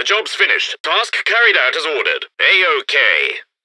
job's finished. Task carried out as ordered. A-OK,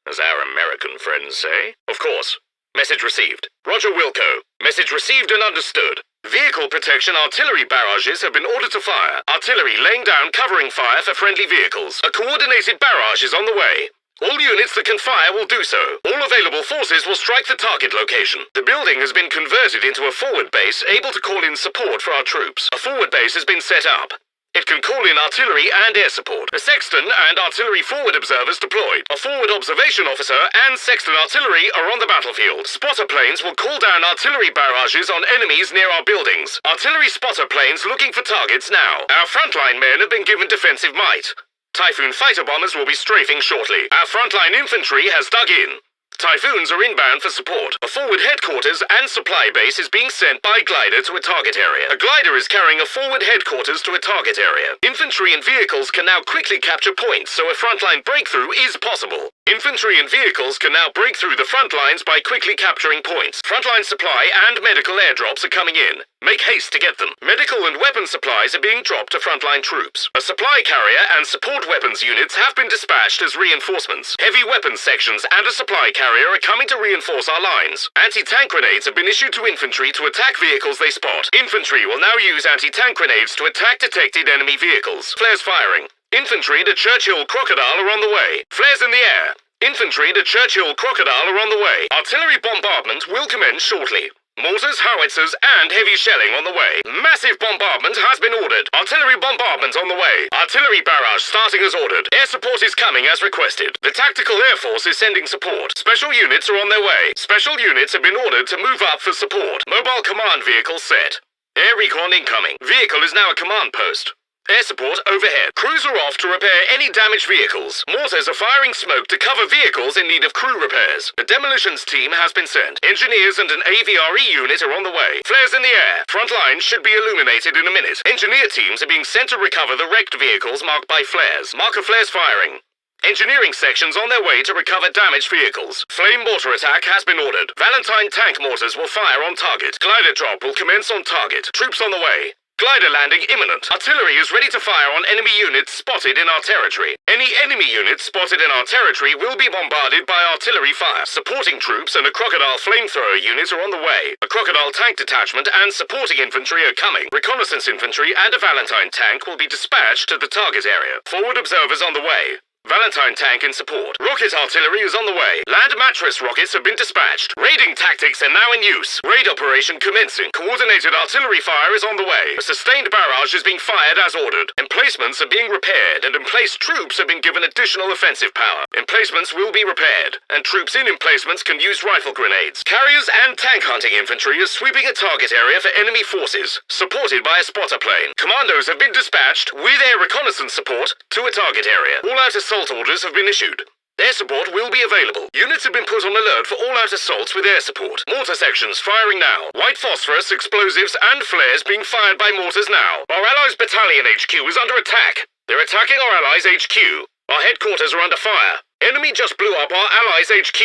as our American friends say. Of course. Message received. Roger Wilco. Message received and understood. Vehicle protection artillery barrages have been ordered to fire. Artillery laying down covering fire for friendly vehicles. A coordinated barrage is on the way. All units that can fire will do so. All available forces will strike the target location. The building has been converted into a forward base able to call in support for our troops. A forward base has been set up. It can call in artillery and air support. A sexton and artillery forward observers deployed. A forward observation officer and sexton artillery are on the battlefield. Spotter planes will call down artillery barrages on enemies near our buildings. Artillery spotter planes looking for targets now. Our frontline men have been given defensive might. Typhoon fighter bombers will be strafing shortly. Our frontline infantry has dug in. Typhoons are inbound for support. A forward headquarters and supply base is being sent by glider to a target area. A glider is carrying a forward headquarters to a target area. Infantry and vehicles can now quickly capture points, so a frontline breakthrough is possible. Infantry and vehicles can now break through the front lines by quickly capturing points. Frontline supply and medical airdrops are coming in. Make haste to get them. Medical and weapon supplies are being dropped to frontline troops. A supply carrier and support weapons units have been dispatched as reinforcements. Heavy weapons sections and a supply carrier are coming to reinforce our lines. Anti-tank grenades have been issued to infantry to attack vehicles they spot. Infantry will now use anti-tank grenades to attack detected enemy vehicles. Flares firing. Infantry to Churchill Crocodile are on the way. Flares in the air. Infantry to Churchill Crocodile are on the way. Artillery bombardment will commence shortly. Mortars, howitzers, and heavy shelling on the way. Massive bombardment has been ordered. Artillery bombardment on the way. Artillery barrage starting as ordered. Air support is coming as requested. The Tactical Air Force is sending support. Special units are on their way. Special units have been ordered to move up for support. Mobile command vehicle set. Air recon incoming. Vehicle is now a command post. Air support overhead. Crews are off to repair any damaged vehicles. Mortars are firing smoke to cover vehicles in need of crew repairs. The demolitions team has been sent. Engineers and an AVRE unit are on the way. Flares in the air. Front lines should be illuminated in a minute. Engineer teams are being sent to recover the wrecked vehicles marked by flares. Marker flares firing. Engineering sections on their way to recover damaged vehicles. Flame mortar attack has been ordered. Valentine tank mortars will fire on target. Glider drop will commence on target. Troops on the way. Glider landing imminent. Artillery is ready to fire on enemy units spotted in our territory. Any enemy units spotted in our territory will be bombarded by artillery fire. Supporting troops and a Crocodile flamethrower unit are on the way. A Crocodile tank detachment and supporting infantry are coming. Reconnaissance infantry and a Valentine tank will be dispatched to the target area. Forward observers on the way. Valentine tank in support. Rocket artillery is on the way. Land mattress rockets have been dispatched. Raiding tactics are now in use. Raid operation commencing. Coordinated artillery fire is on the way. A sustained barrage is being fired as ordered. Emplacements are being repaired, and emplaced troops have been given additional offensive power. Emplacements will be repaired, and troops in emplacements can use rifle grenades. Carriers and tank hunting infantry is sweeping a target area for enemy forces, supported by a spotter plane. Commandos have been dispatched with air reconnaissance support to a target area. All-out assault orders have been issued. Air support will be available. Units have been put on alert for all-out assaults with air support. Mortar sections firing now. White phosphorus, explosives, and flares being fired by mortars now. Our allies' battalion HQ is under attack. They're attacking our allies' HQ. Our headquarters are under fire. Enemy just blew up our allies' HQ.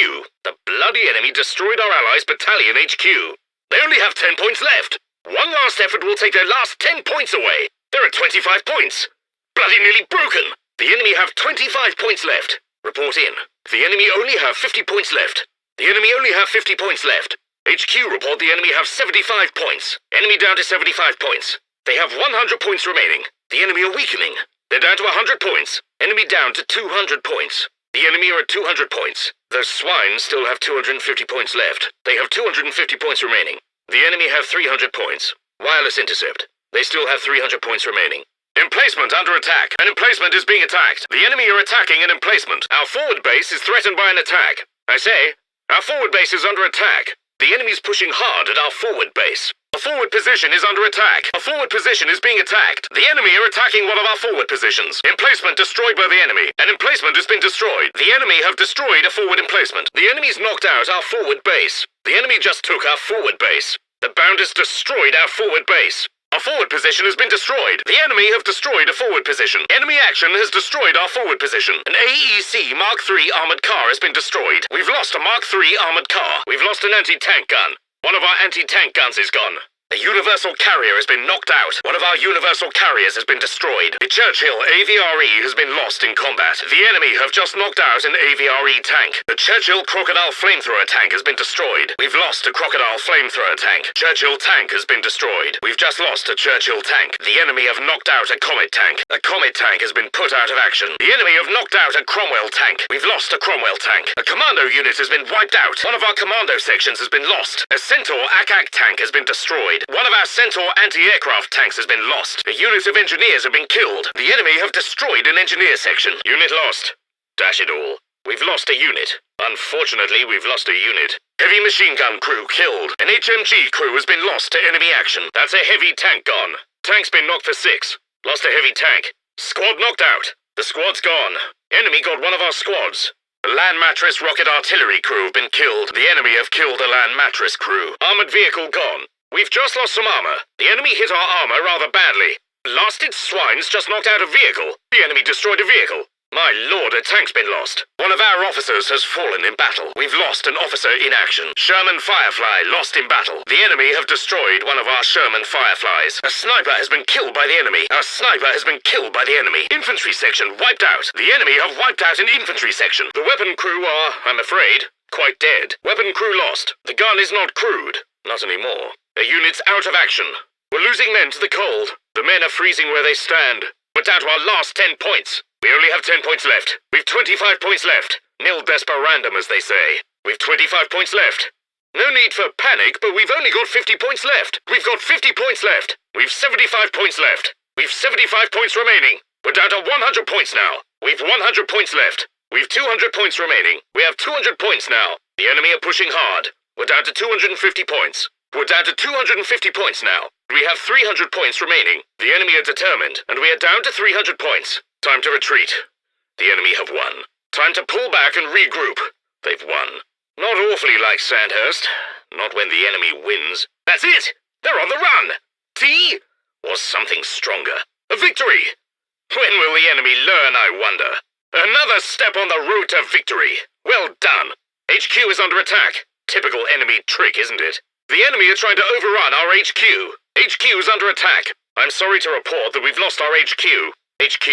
The bloody enemy destroyed our allies' battalion HQ. They only have 10 points left. One last effort will take their last 10 points away. They're at 25 points. Bloody nearly broken. The enemy have 25 points left. Report in. The enemy only have 50 points left. The enemy only have 50 points left. HQ report the enemy have 75 points. Enemy down to 75 points. They have 100 points remaining. The enemy are weakening. They're down to 100 points. Enemy down to 200 points. The enemy are at 200 points. Those swines still have 250 points left. They have 250 points remaining. The enemy have 300 points. Wireless intercept. They still have 300 points remaining. Emplacement under attack. An emplacement is being attacked. The enemy are attacking an emplacement. Our forward base is threatened by an attack. I say, our forward base is under attack. The enemy's pushing hard at our forward base. A forward position is under attack. A forward position is being attacked. The enemy are attacking one of our forward positions. Emplacement destroyed by the enemy. An emplacement has been destroyed. The enemy have destroyed a forward emplacement. The enemy's knocked out our forward base. The enemy just took our forward base. The Bounders destroyed our forward base. Our forward position has been destroyed. The enemy have destroyed a forward position. Enemy action has destroyed our forward position. An AEC Mark III armored car has been destroyed. We've lost a Mark III armored car. We've lost an anti-tank gun. One of our anti-tank guns is gone. A universal carrier has been knocked out. One of our universal carriers has been destroyed. The Churchill AVRE has been lost in combat. The enemy have just knocked out an AVRE tank. The Churchill Crocodile Flamethrower tank has been destroyed. We've lost a Crocodile Flamethrower tank. Churchill tank has been destroyed. We've just lost a Churchill tank. The enemy have knocked out a Comet tank. A Comet tank has been put out of action. The enemy have knocked out a Cromwell tank. We've lost a Cromwell tank. A commando unit has been wiped out. One of our commando sections has been lost. A Centaur ACAC tank has been destroyed. One of our Centaur anti-aircraft tanks has been lost. A unit of engineers have been killed. The enemy have destroyed an engineer section. Unit lost. Dash it all. We've lost a unit. Unfortunately, we've lost a unit. Heavy machine gun crew killed. An HMG crew has been lost to enemy action. That's a heavy tank gone. Tank's been knocked for 6. Lost a heavy tank. Squad knocked out. The squad's gone. Enemy got one of our squads. The land mattress rocket artillery crew have been killed. The enemy have killed the land mattress crew. Armored vehicle gone. We've just lost some armor. The enemy hit our armor rather badly. Lasted swines just knocked out a vehicle. The enemy destroyed a vehicle. My lord, a tank's been lost. One of our officers has fallen in battle. We've lost an officer in action. Sherman Firefly lost in battle. The enemy have destroyed one of our Sherman Fireflies. A sniper has been killed by the enemy. Our sniper has been killed by the enemy. Infantry section wiped out. The enemy have wiped out an infantry section. The weapon crew are, I'm afraid, quite dead. Weapon crew lost. The gun is not crewed. Not anymore. A unit's out of action. We're losing men to the cold. The men are freezing where they stand. We're down to our last 10 points. We only have 10 points left. We've 25 points left. Nil desperandum, as they say. We've 25 points left. No need for panic, but we've only got 50 points left. We've got 50 points left. We've 75 points left. We've 75 points remaining. We're down to 100 points now. We've 100 points left. We've 200 points remaining. We have 200 points now. The enemy are pushing hard. We're down to 250 points. We're down to 250 points now. We have 300 points remaining. The enemy are determined, and we are down to 300 points. Time to retreat. The enemy have won. Time to pull back and regroup. They've won. Not awfully like Sandhurst. Not when the enemy wins. That's it! They're on the run! Tea? Or something stronger. A victory! When will the enemy learn, I wonder? Another step on the road to victory. Well done. HQ is under attack. Typical enemy trick, isn't it? The enemy are trying to overrun our HQ. HQ is under attack. I'm sorry to report that we've lost our HQ. HQ.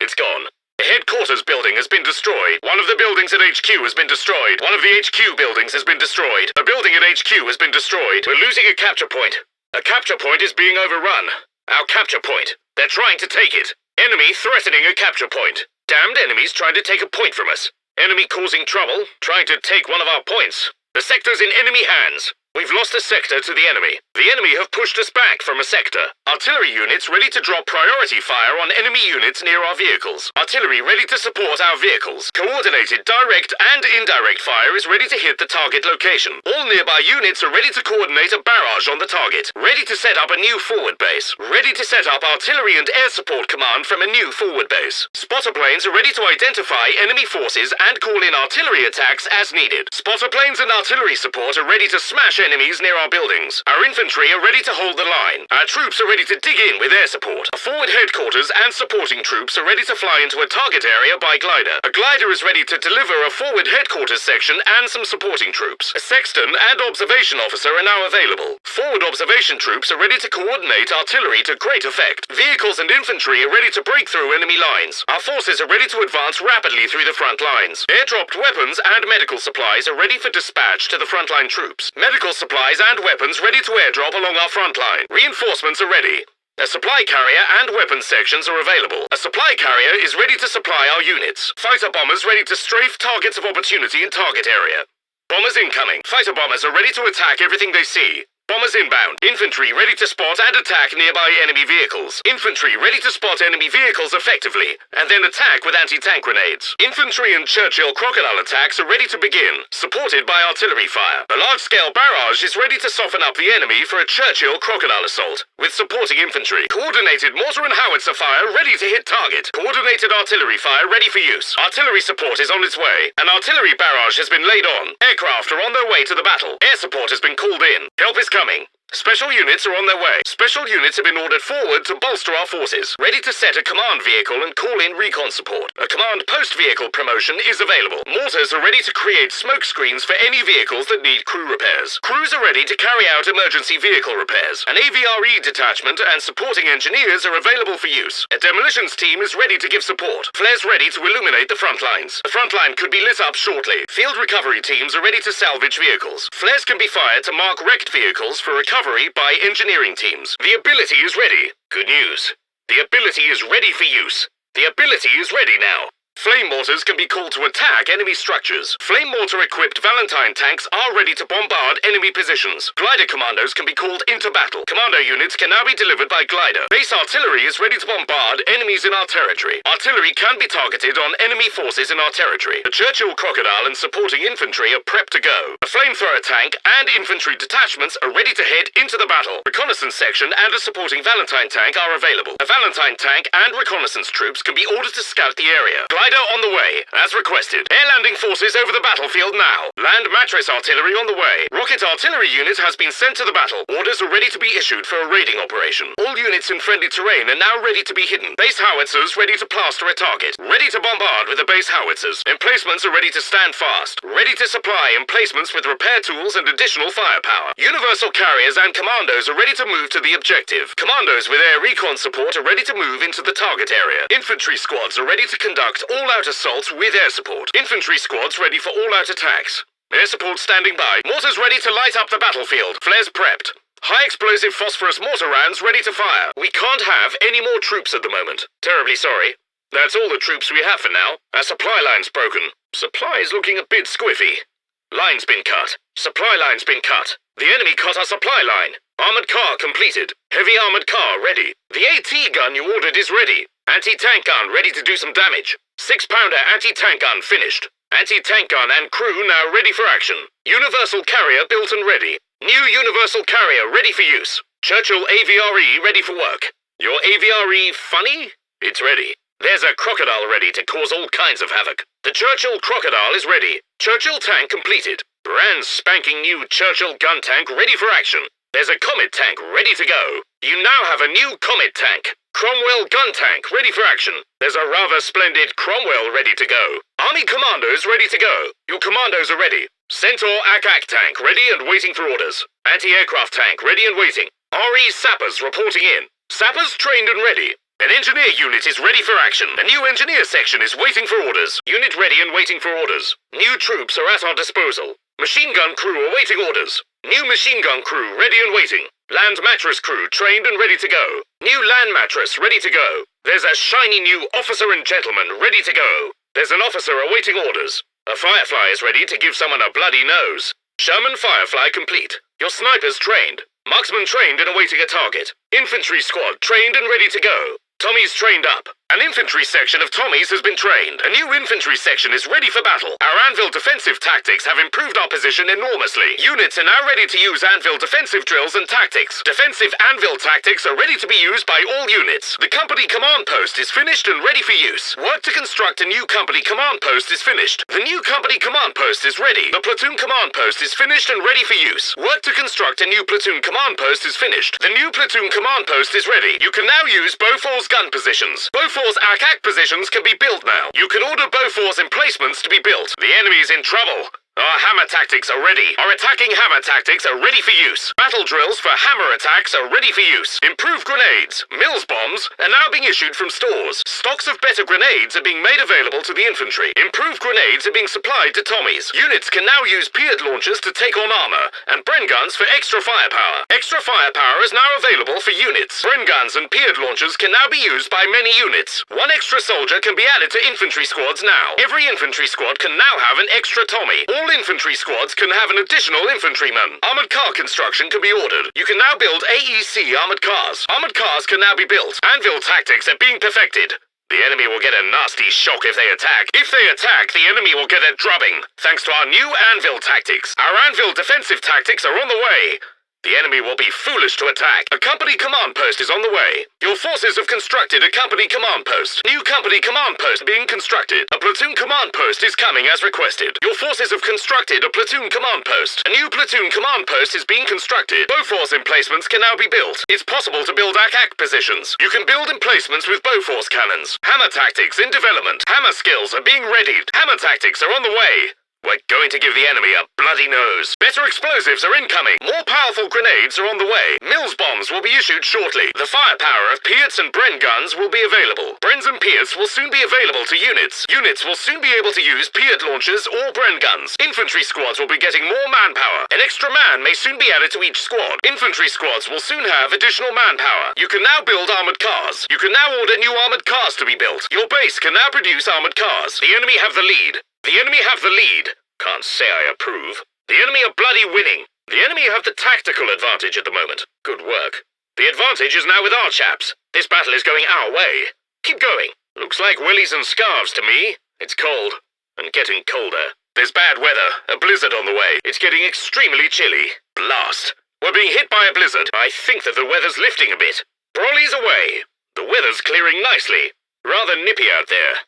It's gone. The headquarters building has been destroyed. One of the buildings at HQ has been destroyed. One of the HQ buildings has been destroyed. A building at HQ has been destroyed. We're losing a capture point. A capture point is being overrun. Our capture point. They're trying to take it. Enemy threatening a capture point. Damned enemies trying to take a point from us. Enemy causing trouble, trying to take one of our points. The sector's in enemy hands. We've lost a sector to the enemy. The enemy have pushed us back from a sector. Artillery units ready to drop priority fire on enemy units near our vehicles. Artillery ready to support our vehicles. Coordinated direct and indirect fire is ready to hit the target location. All nearby units are ready to coordinate a barrage on the target. Ready to set up a new forward base. Ready to set up artillery and air support command from a new forward base. Spotter planes are ready to identify enemy forces and call in artillery attacks as needed. Spotter planes and artillery support are ready to smash enemies near our buildings. Our infantry are ready to hold the line. Our troops are ready to dig in with air support. Forward headquarters and supporting troops are ready to fly into a target area by glider. A glider is ready to deliver a forward headquarters section and some supporting troops. A sexton and observation officer are now available. Forward observation troops are ready to coordinate artillery to great effect. Vehicles and infantry are ready to break through enemy lines. Our forces are ready to advance rapidly through the front lines. Airdropped weapons and medical supplies are ready for dispatch to the frontline troops. Medical supplies and weapons ready to airdrop along our front line. Reinforcements are ready. A supply carrier and weapons sections are available. A supply carrier is ready to supply our units. Fighter bombers ready to strafe targets of opportunity in target area. Bombers incoming. Fighter bombers are ready to attack everything they see. Bombers inbound. Infantry ready to spot and attack nearby enemy vehicles. Infantry ready to spot enemy vehicles effectively, and then attack with anti-tank grenades. Infantry and Churchill crocodile attacks are ready to begin, supported by artillery fire. A large-scale barrage is ready to soften up the enemy for a Churchill crocodile assault, with supporting infantry. Coordinated mortar and howitzer fire ready to hit target. Coordinated artillery fire ready for use. Artillery support is on its way. An artillery barrage has been laid on. Aircraft are on their way to the battle. Air support has been called in. Help is coming. Special units are on their way. Special units have been ordered forward to bolster our forces. Ready to set a command vehicle and call in recon support. A command post vehicle promotion is available. Mortars are ready to create smoke screens for any vehicles that need crew repairs. Crews are ready to carry out emergency vehicle repairs. An AVRE detachment and supporting engineers are available for use. A demolitions team is ready to give support. Flares ready to illuminate the front lines. The front line could be lit up shortly. Field recovery teams are ready to salvage vehicles. Flares can be fired to mark wrecked vehicles for recovery by engineering teams. The ability is ready. Good news. The ability is ready for use. The ability is ready now. Flame mortars can be called to attack enemy structures. Flame mortar-equipped Valentine tanks are ready to bombard enemy positions. Glider commandos can be called into battle. Commando units can now be delivered by glider. Base artillery is ready to bombard enemies in our territory. Artillery can be targeted on enemy forces in our territory. The Churchill Crocodile and supporting infantry are prepped to go. A flamethrower tank and infantry detachments are ready to head into the battle. Reconnaissance section and a supporting Valentine tank are available. A Valentine tank and reconnaissance troops can be ordered to scout the area. Glider on the way, as requested. Air landing forces over the battlefield now. Land mattress artillery on the way. Rocket artillery unit has been sent to the battle. Orders are ready to be issued for a raiding operation. All units in friendly terrain are now ready to be hidden. Base howitzers ready to plaster a target. Ready to bombard with the base howitzers. Emplacements are ready to stand fast. Ready to supply emplacements with repair tools and additional firepower. Universal carriers and commandos are ready to move to the objective. Commandos with air recon support are ready to move into the target area. Infantry squads are ready to conduct all-out assaults with air support. Infantry squads ready for all-out attacks. Air support standing by. Mortars ready to light up the battlefield. Flares prepped. High-explosive phosphorus mortar rounds ready to fire. We can't have any more troops at the moment. Terribly sorry. That's all the troops we have for now. Our supply line's broken. Supply's looking a bit squiffy. Line's been cut. Supply line's been cut. The enemy cut our supply line. Armored car completed. Heavy armored car ready. The AT gun you ordered is ready. Anti-tank gun ready to do some damage. 6-pounder anti-tank gun finished. Anti-tank gun and crew now ready for action. Universal carrier built and ready. New universal carrier ready for use. Churchill AVRE ready for work. Your AVRE funny? It's ready. There's a crocodile ready to cause all kinds of havoc. The Churchill crocodile is ready. Churchill tank completed. Brand spanking new Churchill gun tank ready for action. There's a Comet tank ready to go. You now have a new Comet tank. Cromwell gun tank ready for action. There's a rather splendid Cromwell ready to go. Army commandos ready to go. Your commandos are ready. Centaur ACAC tank ready and waiting for orders. Anti-aircraft tank ready and waiting. RE sappers reporting in. Sappers trained and ready. An engineer unit is ready for action. A new engineer section is waiting for orders. Unit ready and waiting for orders. New troops are at our disposal. Machine gun crew awaiting orders. New machine gun crew ready and waiting. Land mattress crew trained and ready to go. New land mattress ready to go. There's a shiny new officer and gentleman ready to go. There's an officer awaiting orders. A firefly is ready to give someone a bloody nose. Sherman Firefly complete. Your snipers trained. Marksman trained and awaiting a target. Infantry squad trained and ready to go. Tommies trained up. An infantry section of Tommies has been trained. A new infantry section is ready for battle. Our Anvil defensive tactics have improved our position enormously. Units are now ready to use Anvil defensive drills and tactics. Defensive Anvil tactics are ready to be used by all units. The company command post is finished and ready for use. Work to construct a new company command post is finished. The new company command post is ready. The platoon command post is finished and ready for use. Work to construct a new platoon command post is finished. The new platoon command post is ready. You can now use Beaufort's gun positions. Beaufort's ACAC positions can be built now. You can order Beaufort's emplacements to be built. The enemy's in trouble. Our hammer tactics are ready. Our attacking hammer tactics are ready for use. Battle drills for hammer attacks are ready for use. Improved grenades, Mills bombs, are now being issued from stores. Stocks of better grenades are being made available to the infantry. Improved grenades are being supplied to Tommies. Units can now use Piat launchers to take on armor, and Bren guns for extra firepower. Extra firepower is now available for units. Bren guns and Piat launchers can now be used by many units. One extra soldier can be added to infantry squads now. Every infantry squad can now have an extra Tommy. All infantry squads can have an additional infantryman. Armored car construction can be ordered. You can now build AEC armored cars. Armored cars can now be built. Anvil tactics are being perfected. The enemy will get a nasty shock if they attack. If they attack, the enemy will get a drubbing. Thanks to our new Anvil tactics. Our Anvil defensive tactics are on the way. The enemy will be foolish to attack. A company command post is on the way. Your forces have constructed a company command post. New company command post being constructed. A platoon command post is coming as requested. Your forces have constructed a platoon command post. A new platoon command post is being constructed. Bofors emplacements can now be built. It's possible to build ack positions. You can build emplacements with Bofors cannons. Hammer tactics in development. Hammer skills are being readied. Hammer tactics are on the way. We're going to give the enemy a bloody nose. Better explosives are incoming. More powerful grenades are on the way. Mills bombs will be issued shortly. The firepower of Piats and Bren guns will be available. Brens and Piats will soon be available to units. Units will soon be able to use Piat launchers or Bren guns. Infantry squads will be getting more manpower. An extra man may soon be added to each squad. Infantry squads will soon have additional manpower. You can now build armored cars. You can now order new armored cars to be built. Your base can now produce armored cars. The enemy have the lead. The enemy have the lead. Can't say I approve. The enemy are bloody winning. The enemy have the tactical advantage at the moment. Good work. The advantage is now with our chaps. This battle is going our way. Keep going. Looks like willies and scarves to me. It's cold. And getting colder. There's bad weather. A blizzard on the way. It's getting extremely chilly. Blast. We're being hit by a blizzard. I think that the weather's lifting a bit. Brawley's away. The weather's clearing nicely. Rather nippy out there.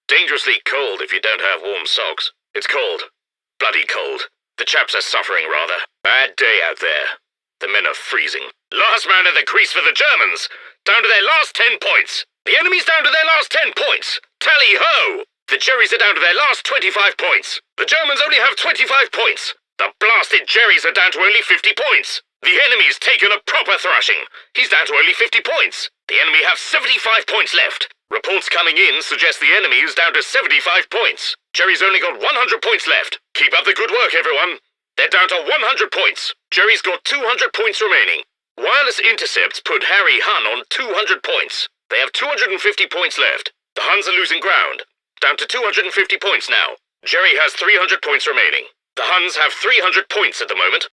Dangerously cold if you don't have warm socks. It's cold. Bloody cold. The chaps are suffering rather. Bad day out there. The men are freezing. Last man in the crease for the Germans. Down to their last 10 points. The enemy's down to their last 10 points. Tally ho! The Jerrys are down to their last 25 points. The Germans only have 25 points. The blasted Jerrys are down to only 50 points. The enemy's taken a proper thrashing. He's down to only 50 points. The enemy have 75 points left. Reports coming in suggest the enemy is down to 75 points. Jerry's only got 100 points left. Keep up the good work, everyone. They're down to 100 points. Jerry's got 200 points remaining. Wireless intercepts put Harry Hun on 200 points. They have 250 points left. The Huns are losing ground. Down to 250 points now. Jerry has 300 points remaining. The Huns have 300 points at the moment.